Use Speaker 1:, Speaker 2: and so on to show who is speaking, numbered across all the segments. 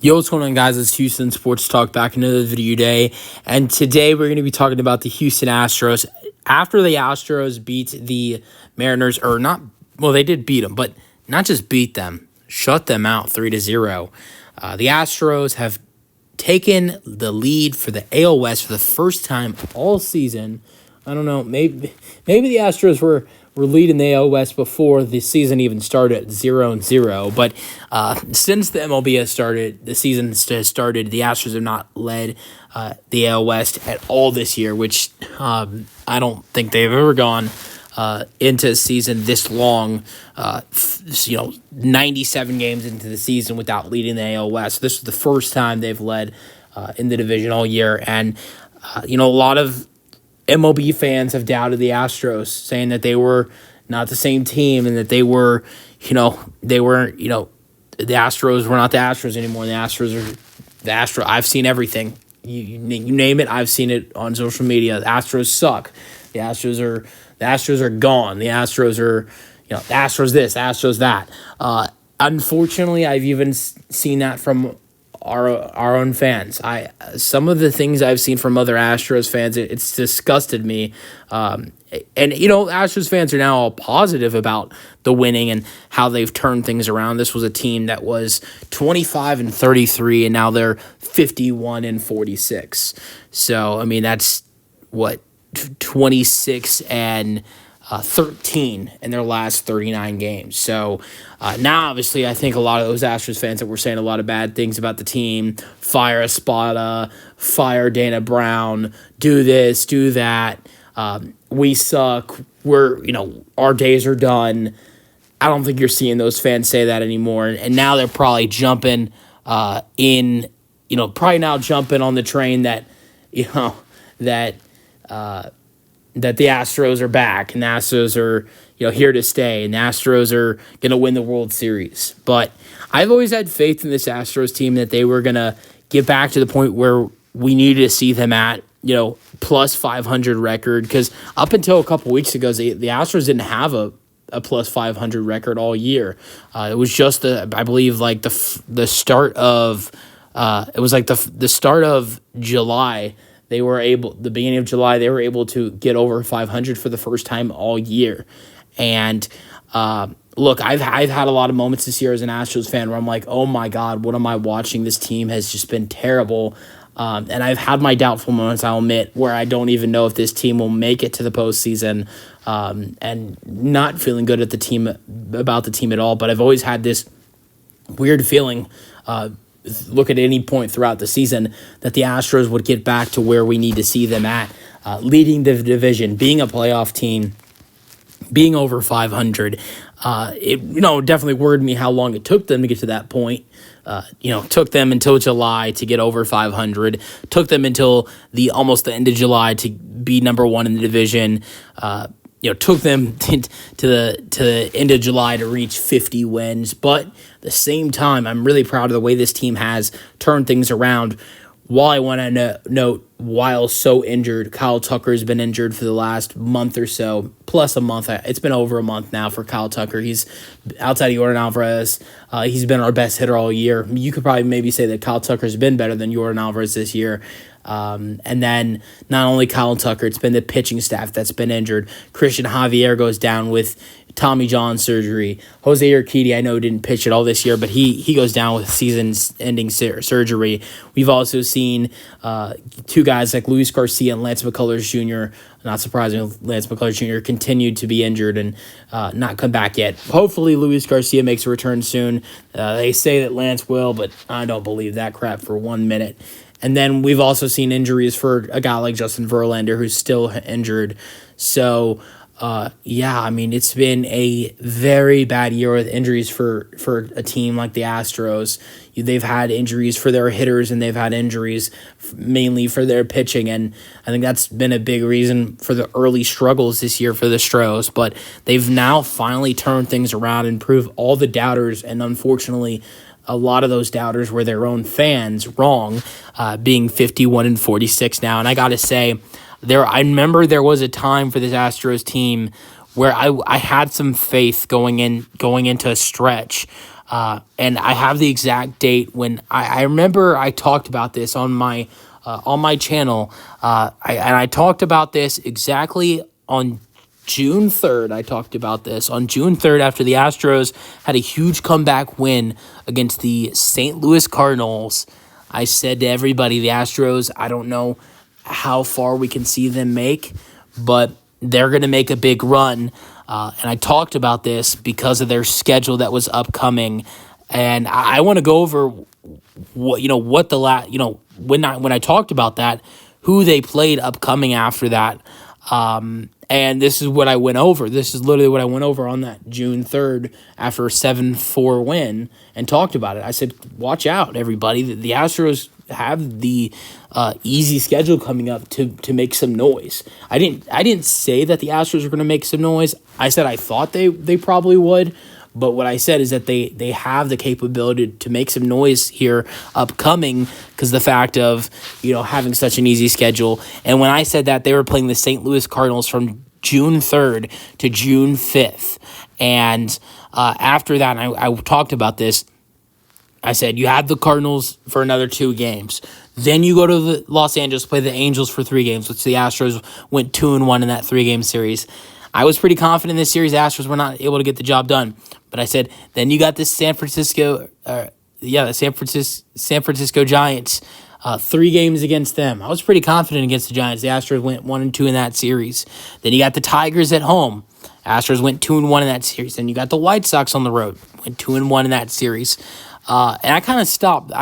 Speaker 1: Yo, what's going on, guys? It's Houston Sports Talk back another video day, and today we're going to be talking about the Houston Astros. After the Astros beat the Mariners, or not, well, they did beat them, but not just beat them, shut them out 3-0. The Astros have taken the lead for the AL West for the first time all season. I don't know, maybe the Astros were leading the AL West before the season even started, 0-0. But since the MLB has started, the season has started, the Astros have not led the AL West at all this year, which I don't think they've ever gone into a season this long, 97 games into the season without leading the AL West. This is the first time they've led in the division all year. And, a lot of MLB fans have doubted the Astros, saying that they were not the same team and that the Astros were not the Astros anymore. The Astros are the Astros. I've seen everything. You name it, I've seen it on social media. The Astros suck. The Astros are gone. The Astros are, the Astros this, Astros that. Unfortunately, I've even seen that from our own fans. Some of the things I've seen from other Astros fans, it's disgusted me. Astros fans are now all positive about the winning and how they've turned things around. This was a team that was 25-33, and now they're 51-46. So, that's what 26-13 in their last 39 games. So now, obviously, I think a lot of those Astros fans that were saying a lot of bad things about the team, fire Espada, fire Dana Brown, do this, do that, we suck, our days are done. I don't think you're seeing those fans say that anymore. And now they're probably jumping jumping on the train that the Astros are back, and the Astros are here to stay, and the Astros are going to win the World Series. But I've always had faith in this Astros team that they were going to get back to the point where we needed to see them at, plus 500 record, because up until a couple weeks ago, the Astros didn't have a plus 500 record all year. It was just the start of the start of July. The beginning of July, they were able to get over 500 for the first time all year. And look, I've had a lot of moments this year as an Astros fan where I'm like, oh my God, what am I watching? This team has just been terrible. And I've had my doubtful moments, I'll admit, where I don't even know if this team will make it to the postseason, and not feeling good at about the team at all. But I've always had this weird feeling, look at any point throughout the season, that the Astros would get back to where we need to see them at, leading the division, being a playoff team, being over 500. It definitely worried me how long it took them to get to that point. Took them until July to get over 500. Took them until almost the end of July to be number one in the division. Took them to the end of July to reach 50 wins. But at the same time, I'm really proud of the way this team has turned things around. While I want to note, while so injured, Kyle Tucker has been injured for the last month or so, plus a month. It's been over a month now for Kyle Tucker. He's outside of Yordan Alvarez. He's been our best hitter all year. You could probably maybe say that Kyle Tucker's been better than Yordan Alvarez this year. And then not only Kyle Tucker, it's been the pitching staff that's been injured. Christian Javier goes down with Tommy John surgery. Jose Urquidy, I know, didn't pitch at all this year, but he goes down with season-ending surgery. We've also seen two guys like Luis Garcia and Lance McCullers Jr., not surprisingly, Lance McCullers Jr. continued to be injured and not come back yet. Hopefully, Luis Garcia makes a return soon. They say that Lance will, but I don't believe that crap for 1 minute. And then we've also seen injuries for a guy like Justin Verlander, who's still injured. So, it's been a very bad year with injuries for a team like the Astros. They've had injuries for their hitters, and they've had injuries mainly for their pitching, and I think that's been a big reason for the early struggles this year for the Astros. But they've now finally turned things around and proved all the doubters, and unfortunately, a lot of those doubters were their own fans wrong, being 51-46 now. And I got to say, I remember there was a time for this Astros team where I had some faith going into a stretch. And I have the exact date when I remember I talked about this on my channel. I talked about this exactly on June 3rd. I talked about this on June 3rd after the Astros had a huge comeback win against the St. Louis Cardinals. I said to everybody, the Astros, I don't know how far we can see them make, but they're going to make a big run. And I talked about this because of their schedule that was upcoming. And I want to go over when I talked about that, who they played upcoming after that. And this is what I went over. This is literally what I went over on that June 3rd after a 7-4 win and talked about it. I said, watch out, everybody. The Astros have the easy schedule coming up to make some noise. I didn't say that the Astros are going to make some noise. I said I thought they probably would. But what I said is that they have the capability to make some noise here upcoming because the fact of, having such an easy schedule. And when I said that, they were playing the St. Louis Cardinals from June 3rd to June 5th. And after that, I talked about this. I said, you had the Cardinals for another 2 games. Then you go to the Los Angeles, play the Angels for 3 games, which the Astros went 2-1 in that 3-game series. I was pretty confident in this series. The Astros were not able to get the job done. But I said, then you got this San Francisco Giants, 3 games against them. I was pretty confident against the Giants. The Astros went 1-2 in that series. Then you got the Tigers at home. Astros went 2-1 in that series. Then you got the White Sox on the road, went 2-1 in that series. And I kind of stopped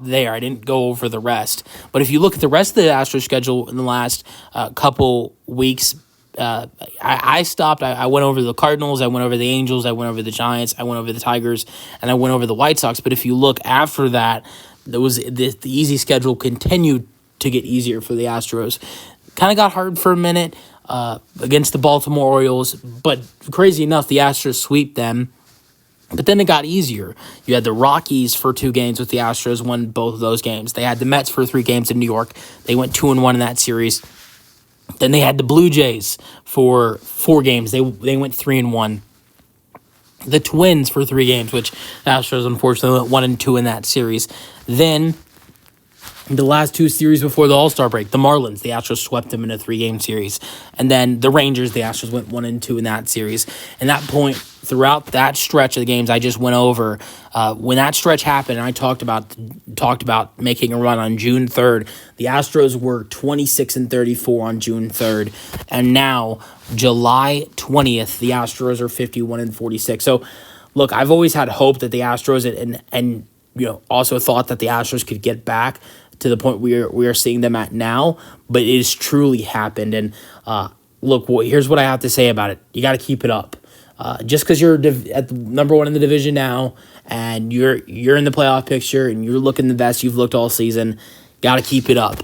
Speaker 1: there. I didn't go over the rest. But if you look at the rest of the Astros schedule in the last couple weeks, I stopped. I went over the Cardinals. I went over the Angels. I went over the Giants. I went over the Tigers, and I went over the White Sox. But if you look after that, the easy schedule continued to get easier for the Astros. Kind of got hard for a minute against the Baltimore Orioles, but crazy enough, the Astros sweep them. But then it got easier. You had the Rockies for 2 games with the Astros, won both of those games. They had the Mets for 3 games in New York. They went 2-1 in that series. Then they had the Blue Jays for 4 games. They went 3-1. The Twins for 3 games, which the Astros unfortunately went 1-2 in that series. Then the last 2 series before the All-Star break, the Marlins, the Astros swept them in a 3-game series. And then the Rangers, the Astros went 1-2 in that series. And that point, throughout that stretch of the games I just went over, when that stretch happened, and I talked about making a run on June 3rd, the Astros were 26-34 on June 3rd. And now, July 20th, the Astros are 51-46. So, look, I've always had hope that the Astros and also thought that the Astros could get back to the point we are seeing them at now, but it has truly happened. And look, here's what I have to say about it. You got to keep it up. Just because you're at the number 1 in the division now, and you're in the playoff picture, and you're looking the best you've looked all season, got to keep it up.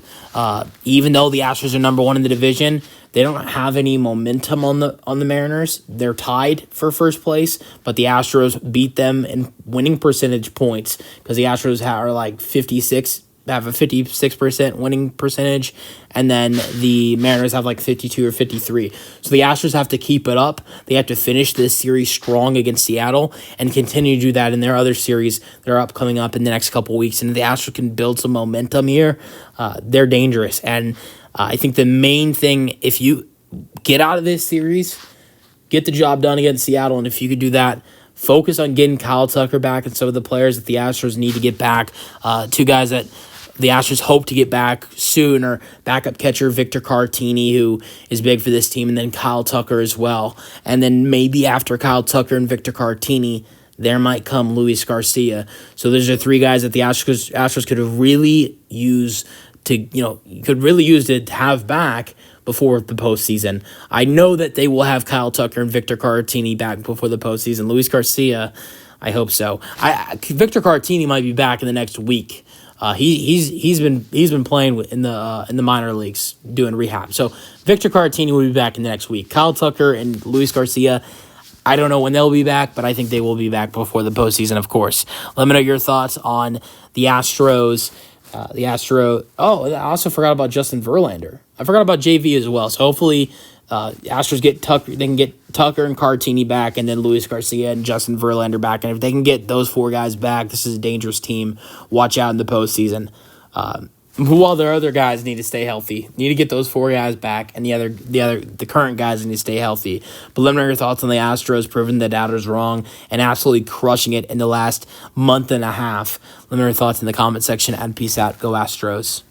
Speaker 1: Even though the Astros are number 1 in the division, they don't have any momentum on the Mariners. They're tied for first place, but the Astros beat them in winning percentage points because the Astros are like 56% winning percentage, and then the Mariners have like 52 or 53. So the Astros have to keep it up. They have to finish this series strong against Seattle and continue to do that in their other series that are coming up in the next couple weeks. And if the Astros can build some momentum here, they're dangerous. And I think the main thing, if you get out of this series, get the job done against Seattle, and if you could do that, focus on getting Kyle Tucker back and some of the players that the Astros need to get back. 2 guys that the Astros hope to get back soon are backup catcher Victor Cartini, who is big for this team, and then Kyle Tucker as well. And then maybe after Kyle Tucker and Victor Cartini, there might come Luis Garcia. So those are 3 guys that the Astros could really use to have back before the postseason. I know that they will have Kyle Tucker and Victor Cartini back before the postseason. Luis Garcia, I hope so. Victor Cartini might be back in the next week. He's been playing in the minor leagues doing rehab. So Victor Cartini will be back in the next week. Kyle Tucker and Luis Garcia, I don't know when they'll be back, but I think they will be back before the postseason, of course. Let me know your thoughts on the Astros. I also forgot about Justin Verlander. I forgot about JV as well. So hopefully Astros get Tucker. They can get Tucker and Cartini back, and then Luis Garcia and Justin Verlander back. And if they can get those four guys back, this is a dangerous team. Watch out in the postseason. While their other guys need to stay healthy, need to get those four guys back, and the current guys need to stay healthy. But let me know your thoughts on the Astros, proving the doubters wrong and absolutely crushing it in the last month and a half. Let me know your thoughts in the comment section, and peace out. Go Astros.